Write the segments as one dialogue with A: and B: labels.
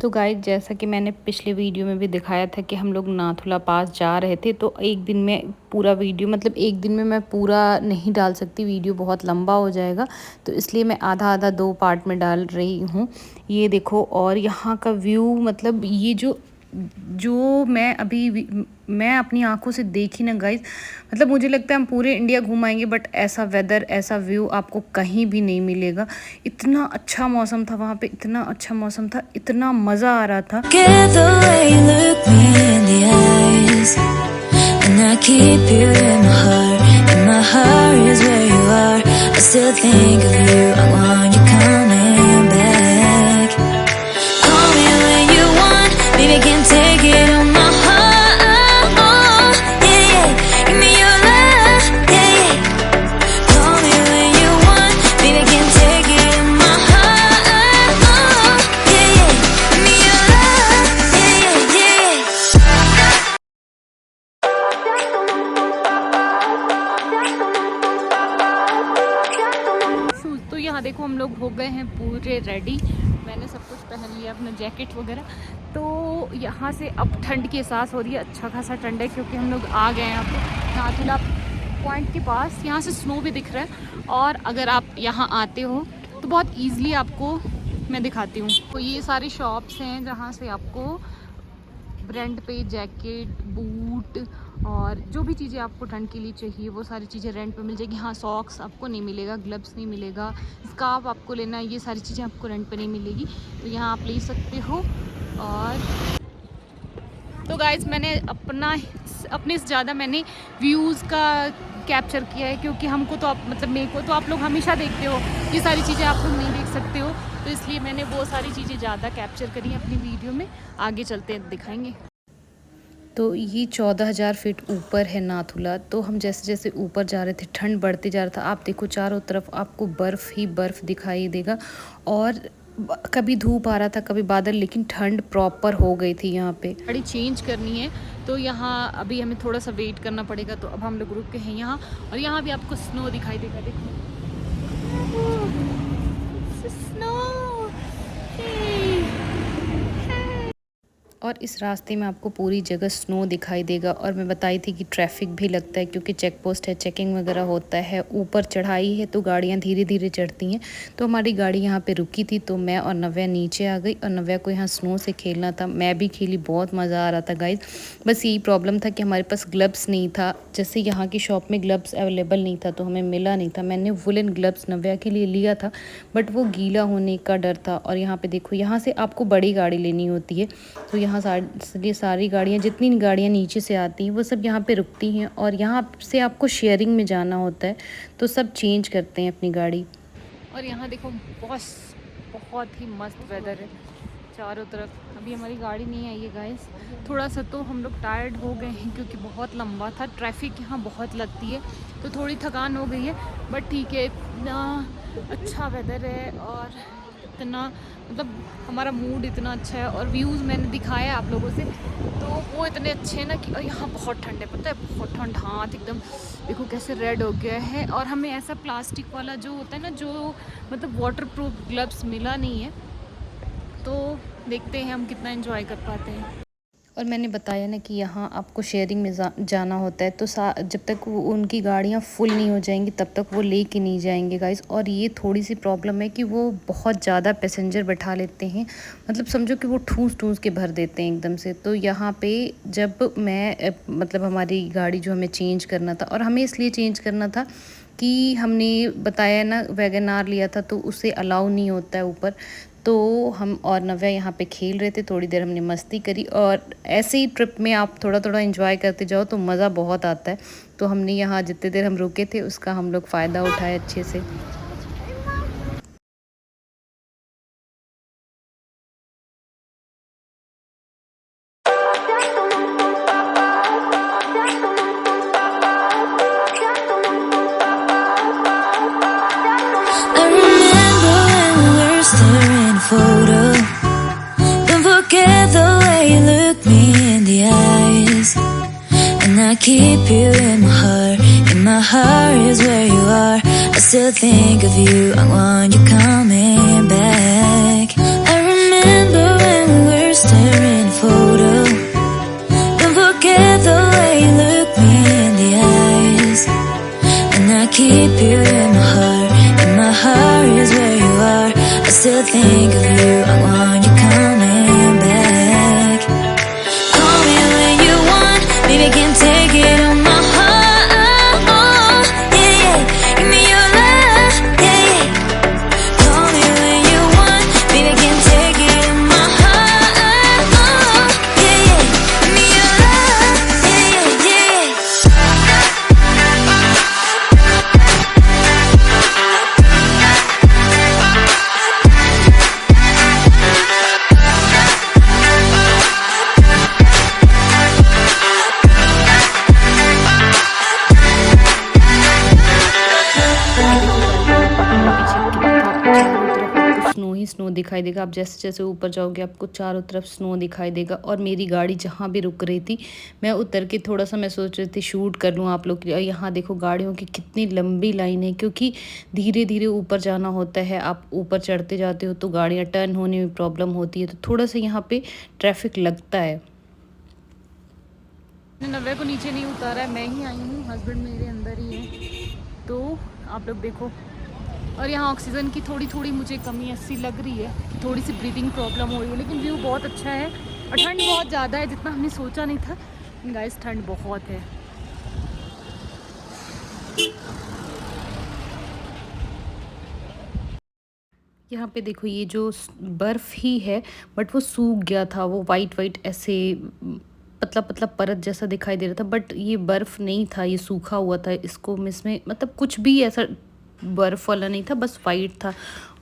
A: तो गाइस, जैसा कि मैंने पिछले वीडियो में भी दिखाया था कि हम लोग नाथुला पास जा रहे थे, तो एक दिन में पूरा वीडियो, मतलब एक दिन में मैं पूरा नहीं डाल सकती, वीडियो बहुत लंबा हो जाएगा, तो इसलिए मैं आधा आधा 2 पार्ट में डाल रही हूँ। ये देखो, और यहाँ का व्यू, मतलब ये जो मैं अपनी आंखों से देखी ना गाइस, मतलब मुझे लगता है हम पूरे इंडिया घुमाएंगे, बट ऐसा वेदर, ऐसा व्यू आपको कहीं भी नहीं मिलेगा। इतना अच्छा मौसम था वहाँ पे, इतना अच्छा मौसम था, इतना मज़ा आ रहा था। तो यहाँ देखो, हम लोग हो गए हैं पूरे रेडी। मैंने सब कुछ पहन लिया, अपना जैकेट वगैरह। तो यहाँ से अब ठंड की एहसास हो रही है, अच्छा खासा ठंड है, क्योंकि हम लोग आ गए हैं अब नाथुला पॉइंट के पास। यहाँ से स्नो भी दिख रहा है, और अगर आप यहाँ आते हो तो बहुत ईजिली आपको मैं दिखाती हूँ। तो ये सारी शॉप्स हैं जहाँ से आपको रेंट पे जैकेट, बूट और जो भी चीज़ें आपको ठंड के लिए चाहिए वो सारी चीज़ें रेंट पे मिल जाएगी। हाँ, सॉक्स आपको नहीं मिलेगा, ग्लव्स नहीं मिलेगा, स्कार्फ आपको लेना है, ये सारी चीज़ें आपको रेंट पे नहीं मिलेगी, तो यहाँ आप ले सकते हो। और तो गाइस, मैंने अपने से ज़्यादा मैंने व्यूज़ का कैप्चर किया है, क्योंकि हमको तो मेरे को तो आप लोग हमेशा देखते हो, ये सारी चीज़ें आप लोग नहीं देख सकते हो, तो इसलिए मैंने वो सारी चीज़ें ज़्यादा कैप्चर करी हैं अपनी वीडियो में। आगे चलते हैं, दिखाएंगे। तो ये 14,000 फीट ऊपर है नाथुला। तो हम जैसे जैसे ऊपर जा रहे थे, ठंड बढ़ते जा रहा था। आप देखो, चारों तरफ आपको बर्फ़ ही बर्फ़ दिखाई देगा, और कभी धूप आ रहा था, कभी बादल, लेकिन ठंड प्रॉपर हो गई थी यहाँ पे। गाड़ी चेंज करनी है, तो यहाँ अभी हमें थोड़ा सा वेट करना पड़ेगा। तो अब हम लोग रुक के हैं यहाँ, और यहाँ भी आपको स्नो दिखाई देगा। देखो स्नो, और इस रास्ते में आपको पूरी जगह स्नो दिखाई देगा। और मैं बताई थी कि ट्रैफिक भी लगता है, क्योंकि चेक पोस्ट है, चेकिंग वगैरह होता है। ऊपर चढ़ाई है तो गाड़ियाँ धीरे धीरे चढ़ती हैं। तो हमारी गाड़ी यहाँ पे रुकी थी, तो मैं और नव्या नीचे आ गई, और नव्या को यहाँ स्नो से खेलना था। मैं भी खेली, बहुत मज़ा आ रहा था गाइस। बस यही प्रॉब्लम था कि हमारे पास ग्लव्स नहीं था। जैसे यहाँ की शॉप में ग्लव्स अवेलेबल नहीं था, तो हमें मिला नहीं था। मैंने वुलन ग्लव्स नव्या के लिए लिया था, बट वो गीला होने का डर था। और यहाँ पे देखो, यहाँ से आपको बड़ी गाड़ी लेनी होती है, तो यहाँ सारी गाड़ियाँ, जितनी गाड़ियाँ नीचे से आती हैं वो सब यहाँ पे रुकती हैं, और यहाँ से आपको शेयरिंग में जाना होता है, तो सब चेंज करते हैं अपनी गाड़ी। और यहाँ देखो, बहुत ही मस्त वेदर है चारों तरफ। अभी हमारी गाड़ी नहीं आई है गाइस, थोड़ा सा तो हम लोग टायर्ड हो गए हैं, क्योंकि बहुत लंबा था। ट्रैफिक यहाँ बहुत लगती है, तो थोड़ी थकान हो गई है, बट ठीक है। इतना अच्छा वेदर है, और इतना, मतलब हमारा मूड इतना अच्छा है, और व्यूज़ मैंने दिखाया आप लोगों से, तो वो इतने अच्छे हैं ना कि। और यहाँ बहुत ठंड है, पता है, बहुत ठंड। हाथ एकदम देखो कैसे रेड हो गया है। और हमें ऐसा प्लास्टिक वाला जो होता है ना, जो मतलब वाटर प्रूफ ग्लव्स मिला नहीं है, तो देखते हैं हम कितना एंजॉय कर पाते हैं। और मैंने बताया ना कि यहाँ आपको शेयरिंग में जाना होता है, तो जब तक उनकी गाड़ियाँ फुल नहीं हो जाएंगी तब तक वो ले के नहीं जाएंगे गाइस। और ये थोड़ी सी प्रॉब्लम है कि वो बहुत ज़्यादा पैसेंजर बैठा लेते हैं, मतलब समझो कि वो ठूस के भर देते हैं एकदम से। तो यहाँ पे जब मैं मतलब हमारी गाड़ी जो हमें चेंज करना था, और हमें इसलिए चेंज करना था कि हमने बताया ना वैगन आर लिया था, तो उसे अलाउ नहीं होता है ऊपर। तो हम और नव्या यहाँ पे खेल रहे थे, थोड़ी देर हमने मस्ती करी। और ऐसे ही ट्रिप में आप थोड़ा थोड़ा एंजॉय करते जाओ तो मज़ा बहुत आता है। तो हमने यहाँ जितने देर हम रुके थे उसका हम लोग फ़ायदा उठाए अच्छे से।
B: I keep you in my heart is where you are. I still think of you, I want you coming back. I remember when we were
A: दिखाई देगा। आप जैसे जैसे ऊपर जाओगे आपको चारों तरफ स्नो दिखाई देगा। और मेरी गाड़ी जहाँ भी रुक रही थी, मैं उतर के थोड़ा सा मैं सोच रही थी शूट कर लूँ आप लोग के लिए। यहाँ देखो गाड़ियों की कितनी लंबी लाइन है, क्योंकि धीरे धीरे ऊपर जाना होता है। आप ऊपर चढ़ते जाते हो तो गाड़ियाँ टर्न होने में प्रॉब्लम होती है, तो थोड़ा सा यहाँ पे ट्रैफिक लगता है। नव्या को नीचे नहीं उतारा है, मैं ही आई हूँ, हस्बैंड मेरे अंदर ही है। तो आप लोग देखो, और यहाँ ऑक्सीजन की थोड़ी थोड़ी मुझे कमी ऐसी लग रही है, थोड़ी सी ब्रीदिंग प्रॉब्लम हो रही है, लेकिन व्यू बहुत अच्छा है। और ठंड बहुत ज़्यादा है, जितना हमने सोचा नहीं था गाइस, ठंड बहुत है। यहाँ पे देखो ये जो बर्फ़ ही है, बट वो सूख गया था, वो वाइट वाइट ऐसे पतला पतला परत जैसा दिखाई दे रहा था, बट ये बर्फ़ नहीं था, ये सूखा हुआ था। इसको इसमें मतलब कुछ भी ऐसा बर्फ़ वाला नहीं था, बस वाइट था।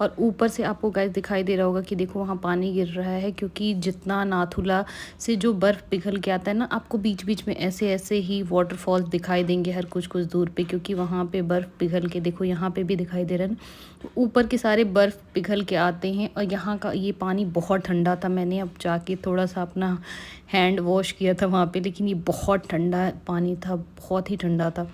A: और ऊपर से आपको गाइस दिखाई दे रहा होगा कि देखो वहाँ पानी गिर रहा है, क्योंकि जितना नाथुला से जो बर्फ़ पिघल के आता है ना, आपको बीच बीच में ऐसे ऐसे ही वाटरफॉल्स दिखाई देंगे हर कुछ कुछ दूर पे, क्योंकि वहाँ पे बर्फ़ पिघल के देखो, यहाँ पे भी दिखाई दे रहा है ना, ऊपर के सारे बर्फ़ पिघल के आते हैं। और यहाँ का ये पानी बहुत ठंडा था। मैंने अब जाके थोड़ा सा अपना हैंड वॉश किया था वहाँ पे, लेकिन ये बहुत ठंडा पानी था, बहुत ही ठंडा था।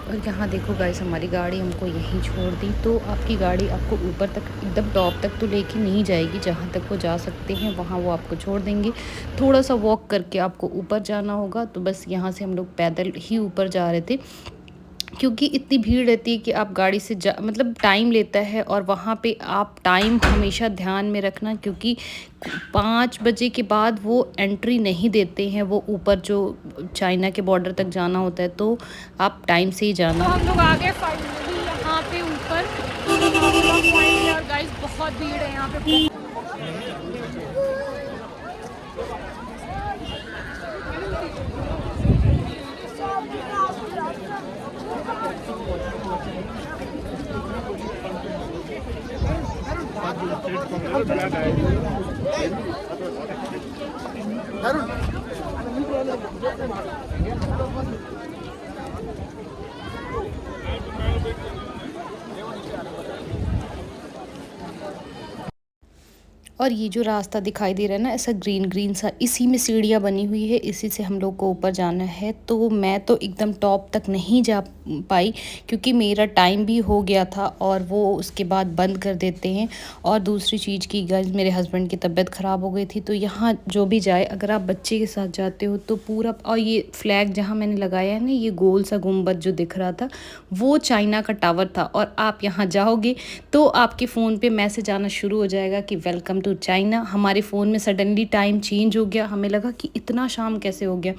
A: और यहाँ देखो गाइस, हमारी गाड़ी हमको यहीं छोड़ दी। तो आपकी गाड़ी आपको ऊपर तक एकदम टॉप तक तो लेके नहीं जाएगी, जहाँ तक वो जा सकते हैं वहाँ वो आपको छोड़ देंगे। थोड़ा सा वॉक करके आपको ऊपर जाना होगा। तो बस यहाँ से हम लोग पैदल ही ऊपर जा रहे थे, क्योंकि इतनी भीड़ रहती है कि आप गाड़ी से जा मतलब टाइम लेता है। और वहाँ पे आप टाइम हमेशा ध्यान में रखना, क्योंकि 5 बजे के बाद वो एंट्री नहीं देते हैं, वो ऊपर जो चाइना के बॉर्डर तक जाना होता है, तो आप टाइम से ही जाना। तो हम लोग आ गए फाइनली यहाँ पे ऊपर, और गाइस बहुत भीड़ है यहाँ पे। और ये जो रास्ता दिखाई दे रहा है ना, ऐसा ग्रीन ग्रीन सा, इसी में सीढ़ियाँ बनी हुई है, इसी से हम लोग को ऊपर जाना है। तो मैं तो एकदम टॉप तक नहीं जा पाई, क्योंकि मेरा टाइम भी हो गया था और वो उसके बाद बंद कर देते हैं। और दूसरी चीज़ की गाइस, मेरे हस्बैंड की तबीयत ख़राब हो गई थी। तो यहाँ जो भी जाए, अगर आप बच्चे के साथ जाते हो तो पूरा, और ये फ्लैग जहाँ मैंने लगाया है ना, ये गोल सा गुम्बद जो दिख रहा था, वो चाइना का टावर था। और आप यहाँ जाओगे तो आपके फ़ोन पे मैसेज आना शुरू हो जाएगा कि वेलकम टू चाइना। हमारे फ़ोन में सडनली टाइम चेंज हो गया, हमें लगा कि इतना शाम कैसे हो गया।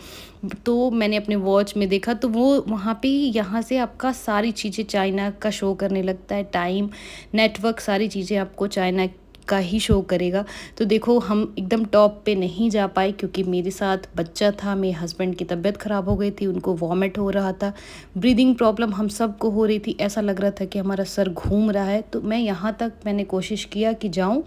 A: तो मैंने अपने वॉच में देखा, तो वो वहाँ पे यहाँ से आपका सारी चीज़ें चाइना का शो करने लगता है, टाइम, नेटवर्क, सारी चीज़ें आपको चाइना का ही शो करेगा। तो देखो हम एकदम टॉप पे नहीं जा पाए, क्योंकि मेरे साथ बच्चा था, मेरे हस्बैंड की तबीयत ख़राब हो गई थी, उनको वॉमिट हो रहा था, ब्रीदिंग प्रॉब्लम हम सबको हो रही थी, ऐसा लग रहा था कि हमारा सर घूम रहा है। तो मैं यहाँ तक मैंने कोशिश किया कि जाऊँ,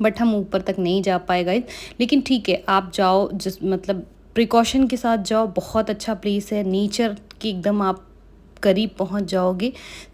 A: बट हम ऊपर तक नहीं जा पाए गाइस। लेकिन ठीक है, आप जाओ, जिस मतलब प्रिकॉशन के साथ जाओ, बहुत अच्छा प्लेस है, नेचर के एकदम आप करीब पहुंच जाओगे।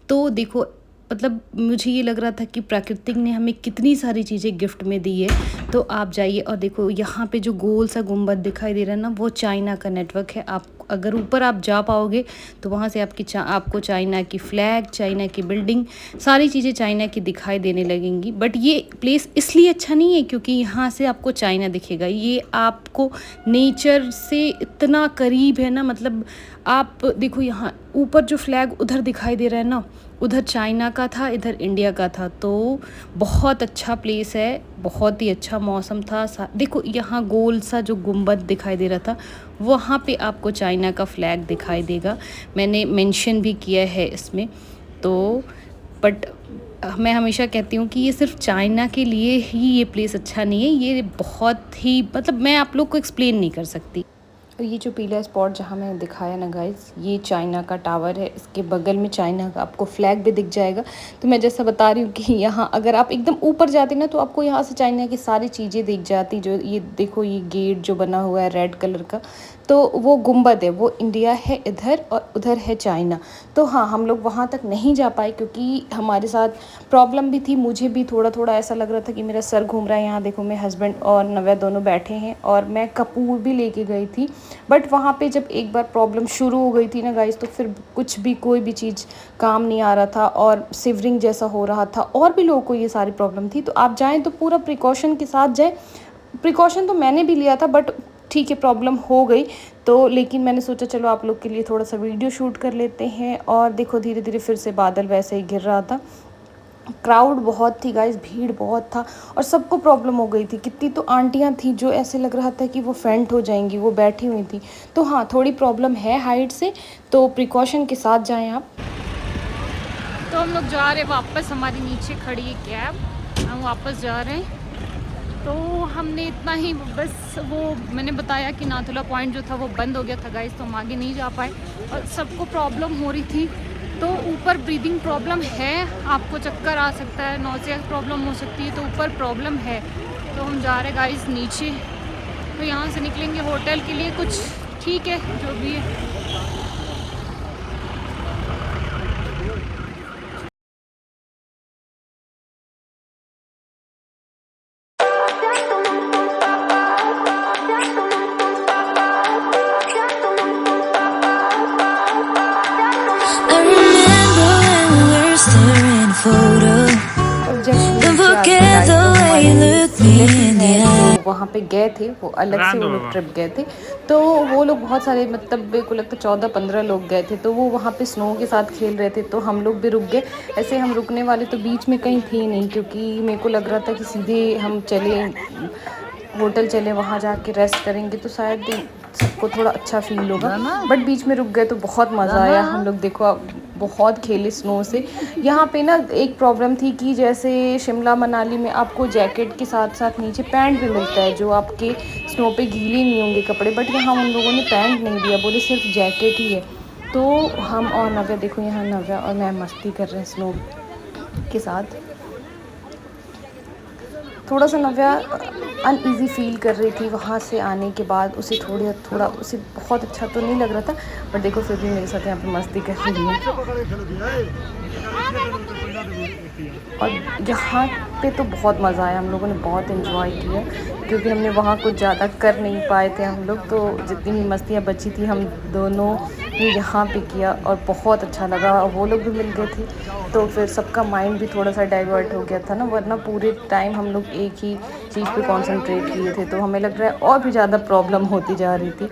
A: तो देखो, मतलब मुझे ये लग रहा था कि प्रकृति ने हमें कितनी सारी चीज़ें गिफ्ट में दी है। तो आप जाइए, और देखो यहाँ पे जो गोल सा गुम्बद दिखाई दे रहा है ना, वो चाइना का नेटवर्क है। आप अगर ऊपर आप जा पाओगे तो वहाँ से आपको चाइना की फ्लैग, चाइना की बिल्डिंग, सारी चीज़ें चाइना की दिखाई देने लगेंगी। बट ये प्लेस इसलिए अच्छा नहीं है क्योंकि यहाँ से आपको चाइना दिखेगा, ये आपको नेचर से इतना करीब है ना। मतलब आप देखो यहाँ ऊपर जो फ्लैग उधर दिखाई दे रहा है ना, उधर चाइना का था, इधर इंडिया का था। तो बहुत अच्छा प्लेस है, बहुत ही अच्छा मौसम था। देखो यहाँ गोल सा जो गुम्बद दिखाई दे रहा था, वहाँ पे आपको चाइना का फ्लैग दिखाई देगा, मैंने मेंशन भी किया है इसमें। तो बट मैं हमेशा कहती हूँ कि ये सिर्फ चाइना के लिए ही ये प्लेस अच्छा नहीं है, ये बहुत ही, मतलब मैं आप लोग को एक्सप्लेन नहीं कर सकती। और ये जो पीला स्पॉट जहाँ मैंने दिखाया ना गाइस, ये चाइना का टावर है, इसके बगल में चाइना का आपको फ्लैग भी दिख जाएगा। तो मैं जैसा बता रही हूँ कि यहाँ अगर आप एकदम ऊपर जाते ना, तो आपको यहाँ से चाइना की सारी चीज़ें दिख जाती। जो ये देखो, ये गेट जो बना हुआ है रेड कलर का, तो वो गुम्बद है, वो इंडिया है इधर और उधर है चाइना। तो हाँ, हम लोग वहाँ तक नहीं जा पाए क्योंकि हमारे साथ प्रॉब्लम भी थी। मुझे भी थोड़ा थोड़ा ऐसा लग रहा था कि मेरा सर घूम रहा है। यहाँ देखो, मेरे हस्बैंड और नव्या दोनों बैठे हैं और मैं कपूर भी लेके गई थी। बट वहाँ पे जब एक बार प्रॉब्लम शुरू हो गई थी ना गाइस, तो फिर कुछ भी कोई भी चीज़ काम नहीं आ रहा था और सिवरिंग जैसा हो रहा था, और भी लोगों को ये सारी प्रॉब्लम थी। तो आप जाएँ तो पूरा प्रिकॉशन के साथ जाएँ। प्रिकॉशन तो मैंने भी लिया था, बट ठीक है, प्रॉब्लम हो गई तो, लेकिन मैंने सोचा चलो आप लोग के लिए थोड़ा सा वीडियो शूट कर लेते हैं। और देखो धीरे धीरे फिर से बादल वैसे ही गिर रहा था। क्राउड बहुत थी गाइस, भीड़ बहुत था और सबको प्रॉब्लम हो गई थी। कितनी तो आंटियां थी जो ऐसे लग रहा था कि वो फेंट हो जाएंगी, वो बैठी हुई थी। तो हाँ, थोड़ी प्रॉब्लम है हाइट से, तो प्रिकॉशन के साथ जाएं आप। तो हम लोग जा रहे हैं वापस, हमारी नीचे खड़ी है कैब, हम वापस जा रहे हैं। तो हमने इतना ही बस, वो मैंने बताया कि नाथुला पॉइंट जो था वो बंद हो गया था गाइस, तो हम आगे नहीं जा पाए और सबको प्रॉब्लम हो रही थी। तो ऊपर ब्रीदिंग प्रॉब्लम है, आपको चक्कर आ सकता है, नोज़िया प्रॉब्लम हो सकती है, तो ऊपर प्रॉब्लम है। तो हम जा रहे गाइस नीचे। तो यहाँ से निकलेंगे होटल के लिए, कुछ ठीक है जो भी है।
B: I remember when we were staring at a photo. Don't forget the way you looked me in the eye.
A: वहाँ पे गए थे, वो अलग से वो लोग ट्रिप गए थे। तो वो लोग बहुत सारे, मतलब मेरे को लगता है 14-15 लोग गए थे। तो वो वहाँ पे स्नो के साथ खेल रहे थे, तो हम लोग भी रुक गए। ऐसे हम रुकने वाले तो बीच में कहीं थे नहीं, क्योंकि मेरे को लग रहा था कि सीधे हम चले होटल चले, वहाँ जाके रेस्ट करेंगे तो शायद सबको थोड़ा अच्छा फील होगा। बट बीच में रुक गए तो बहुत मज़ा आया। हम लोग देखो बहुत खेले स्नो से। यहाँ पे ना एक प्रॉब्लम थी कि जैसे शिमला मनाली में आपको जैकेट के साथ साथ नीचे पैंट भी मिलता है, जो आपके स्नो पे गीले नहीं होंगे कपड़े। बट यहाँ उन लोगों ने पैंट नहीं दिया, बोले सिर्फ जैकेट ही है। तो हम और नव्या, देखो यहाँ नव्या और मैं मस्ती कर रहे हैं स्नो के साथ। थोड़ा सा नव्या अनईज़ी फील कर रही थी वहाँ से आने के बाद। उसे थोड़ा उसे बहुत अच्छा तो नहीं लग रहा था, बट देखो फिर भी मेरे साथ यहाँ पे मस्ती कर रही है। और यहाँ पे तो बहुत मज़ा आया, हम लोगों ने बहुत एंजॉय किया, क्योंकि हमने वहाँ कुछ ज़्यादा कर नहीं पाए थे हम लोग। तो जितनी भी मस्तियाँ बची थी हम दोनों ने यहाँ पे किया और बहुत अच्छा लगा। वो लोग भी मिल गए थे, तो फिर सबका माइंड भी थोड़ा सा डाइवर्ट हो गया था ना, वरना पूरे टाइम हम लोग एक ही चीज़ पे कंसंट्रेट किए थे। तो हमें लग रहा है और भी ज़्यादा प्रॉब्लम होती जा रही थी।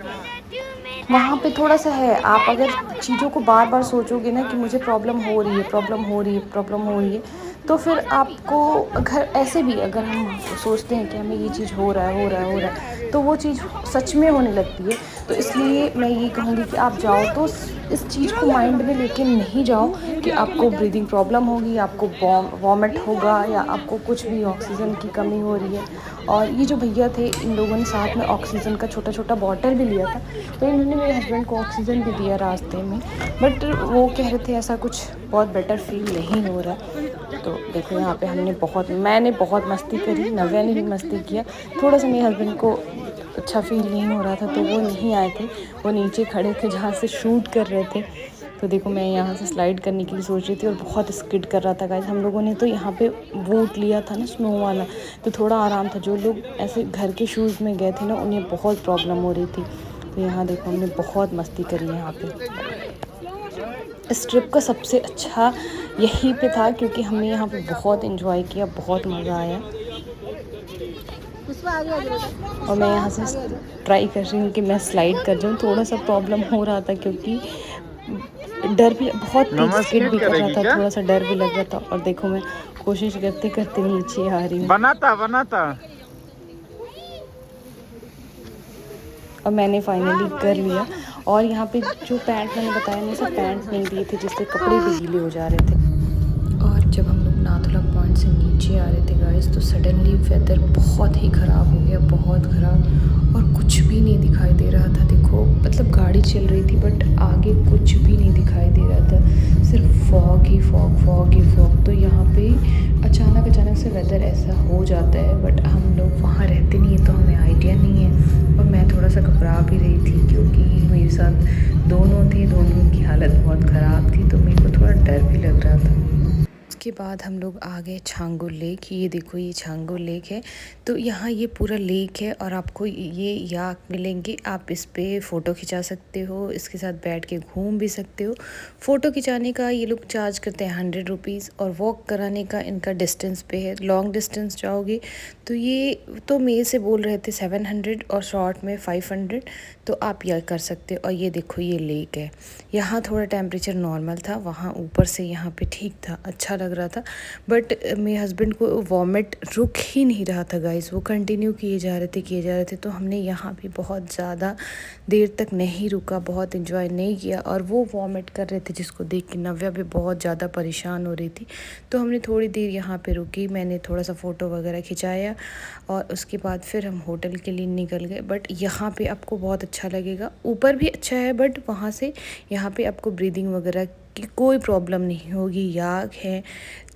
A: वहाँ पे थोड़ा सा है, आप अगर चीज़ों को बार बार सोचोगे ना कि मुझे प्रॉब्लम हो रही है, प्रॉब्लम हो रही है, प्रॉब्लम हो रही है, तो फिर आपको अगर ऐसे भी अगर हम सोचते हैं कि हमें ये चीज़ हो रहा है, तो वो चीज़ सच में होने लगती है। तो इसलिए मैं ये कहूँगी कि आप जाओ तो इस चीज़ को माइंड में लेके नहीं जाओ कि आपको ब्रीदिंग प्रॉब्लम होगी, आपको वॉमिट होगा, या आपको कुछ भी ऑक्सीजन की कमी हो रही है। और ये जो भैया थे, इन लोगों ने साथ में ऑक्सीजन का छोटा छोटा बॉटल भी लिया था, तो इन्होंने मेरे हस्बैंड को ऑक्सीजन भी दिया रास्ते में। बट वो कह रहे थे ऐसा कुछ बहुत बेटर फील नहीं हो रहा। तो देखो यहाँ पे मैंने बहुत मस्ती करी, नव्या ने भी मस्ती किया। थोड़ा सा मेरे हस्बैंड को अच्छा फील नहीं हो रहा था, तो वो नहीं आए थे, वो नीचे खड़े थे जहाँ से शूट कर रहे थे। तो देखो मैं यहाँ से स्लाइड करने के लिए सोच रही थी और बहुत स्किड कर रहा था गाइस। हम लोगों ने तो यहाँ पे बूट लिया था ना स्नो वाला, तो थोड़ा आराम था। जो लोग ऐसे घर के शूज़ में गए थे ना, उन्हें बहुत प्रॉब्लम हो रही थी। तो यहाँ देखो हमने बहुत मस्ती करी यहाँ पे। इस ट्रिप का सबसे अच्छा यहीं पे था, क्योंकि हमने यहाँ पे बहुत एंजॉय किया, बहुत मज़ा आया। और मैं यहाँ से ट्राई कर रही हूँ कि मैं स्लाइड कर जाऊँ। थोड़ा सा प्रॉब्लम हो रहा था, क्योंकि डर भी, बहुत तेज स्किड भी कर रहा था, थोड़ा सा डर भी लग रहा था। और देखो मैं कोशिश करते करते नीचे आ रही हूँ। बनाता और मैंने फाइनली कर लिया। और यहाँ पे जो पैंट मैंने बताया ना, सब पैंट नहीं दिए थे, जिससे कपड़े भी गीले हो जा रहे थे। और जब हम लोग नाथुला पॉइंट से नीचे आ रहे थे गाइस, तो सडनली वेदर बहुत ही ख़राब हो गया, बहुत ख़राब, और कुछ भी नहीं दिखाई दे रहा था। देखो मतलब गाड़ी चल रही थी, बट आगे कुछ भी नहीं दिखाई दे रहा था, सिर्फ फॉग ही फॉग। तो यहाँ पे अचानक से वेदर ऐसा हो जाता है, बट हम लोग वहाँ रहते नहीं है, तो हमें आइडिया नहीं है। और मैं थोड़ा सा सा घबरा भी रही थी क्योंकि मेरे साथ दोनों थे, दोनों की हालत बहुत ख़राब थी, तो मेरे को थोड़ा डर भी लग रहा था। उसके बाद हम लोग आ गए छांगु लेक। ये देखो, ये छांगु लेक है। तो यहाँ ये पूरा लेक है और आपको ये याक मिलेंगे, आप इस पे फ़ोटो खिंचा सकते हो, इसके साथ बैठ के घूम भी सकते हो। फ़ोटो खिंचाने का ये लोग चार्ज करते हैं 100 रुपीज़ और वॉक कराने का इनका डिस्टेंस पे है। लॉन्ग डिस्टेंस जाओगे तो ये तो मेल से बोल रहे थे 700 और शॉर्ट में 500, तो आप यह कर सकते हो। और ये देखो, ये लेक है। यहाँ थोड़ा टेम्परेचर नॉर्मल था, वहाँ ऊपर से यहाँ पे ठीक था, अच्छा लग रहा था। बट मेरे हस्बैंड को वॉमिट रुक ही नहीं रहा था गाइस, वो कंटिन्यू किए जा रहे थे। तो हमने यहाँ भी बहुत ज़्यादा देर तक नहीं रुका, बहुत इन्जॉय नहीं किया। और वो वॉमिट कर रहे थे जिसको देख के नव्या भी बहुत ज़्यादा परेशान हो रही थी। तो हमने थोड़ी देर यहाँ पे रुकी, मैंने थोड़ा सा फ़ोटो वगैरह खिंचाया और उसके बाद फिर हम होटल के लिए निकल गए। बट यहाँ पे आपको बहुत अच्छा लगेगा, ऊपर भी अच्छा है बट वहाँ से यहाँ पे आपको ब्रीदिंग वगैरह की कोई प्रॉब्लम नहीं होगी। याक है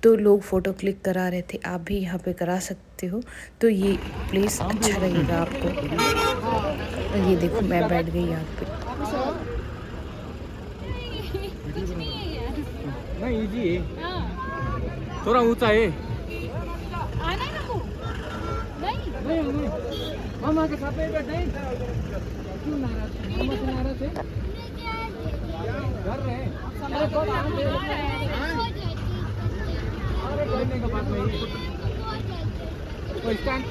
A: तो लोग फ़ोटो क्लिक करा रहे थे, आप भी यहाँ पे करा सकते हो। तो ये प्लेस अच्छा लगेगा आपको। और ये देखो, मैं बैठ गई याक पे।
C: नहीं इजी है, थोड़ा ऊंचा है।
D: आना ना वो नहीं
C: नहीं मामा के साथ में बैठे क्यों नाराज थे? मामा से नाराज थे? डर रहे हैं? अरे कौन आराम दे रहा है? अरे बैठने का बात नहीं है। कोई स्टैंड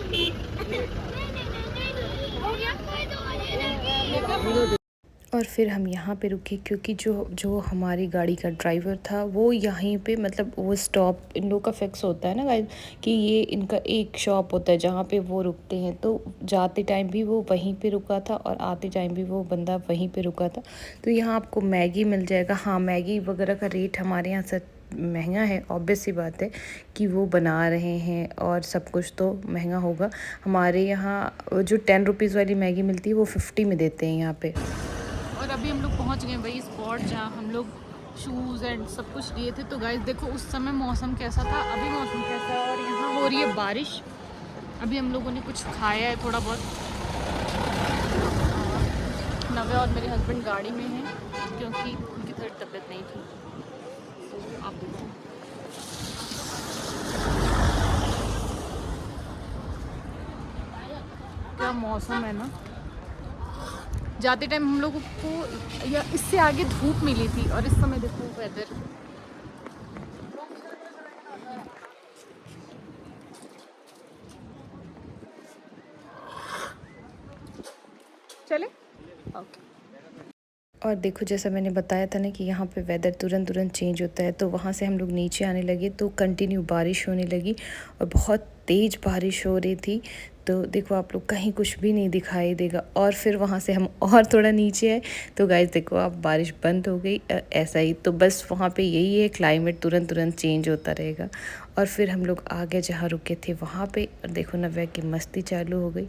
A: और फिर हम यहाँ पे रुके क्योंकि जो हमारी गाड़ी का ड्राइवर था वो यहीं पे, मतलब वो स्टॉप इन लोग का फिक्स होता है ना गाइस, कि ये इनका एक शॉप होता है जहाँ पे वो रुकते हैं। तो जाते टाइम भी वो वहीं पे रुका था और आते टाइम भी वो बंदा वहीं पे रुका था। तो यहाँ आपको मैगी मिल जाएगा। हाँ, मैगी वगैरह का रेट हमारे यहाँ से महंगा है, ऑब्वियस सी बात है कि वो बना रहे हैं और सब कुछ तो महंगा होगा। हमारे यहाँ जो 10 रुपीज़ वाली मैगी मिलती है वो 50 में देते हैं यहाँ पे।
D: और अभी हम लोग पहुंच गए वही स्पॉट जहाँ हम लोग शूज़ एंड सब कुछ लिए थे। तो गाइस देखो उस समय मौसम कैसा था, अभी मौसम कैसा है। और यहाँ हो रही है बारिश। अभी हम लोगों ने कुछ खाया है थोड़ा बहुत। नव्या और मेरे हस्बैंड गाड़ी में हैं क्योंकि उनकी थोड़ी तबीयत नहीं थी। तो आप देखो क्या मौसम है ना। जाते टाइम हम लोगों को या इससे आगे धूप मिली थी और इस समय देखो वेदर। चले ओके।
A: और देखो, जैसा मैंने बताया था ना कि यहाँ पे वेदर तुरंत चेंज होता है। तो वहाँ से हम लोग नीचे आने लगे तो कंटिन्यू बारिश होने लगी और बहुत तेज़ बारिश हो रही थी। तो देखो, आप लोग कहीं कुछ भी नहीं दिखाई देगा। और फिर वहाँ से हम और थोड़ा नीचे आए तो गाइस देखो, आप बारिश बंद हो गई। ऐसा ही तो बस वहाँ पे यही है, क्लाइमेट तुरंत चेंज होता रहेगा। और फिर हम लोग आगे जहाँ रुके थे वहाँ पे, और देखो नव्या की मस्ती चालू हो गई।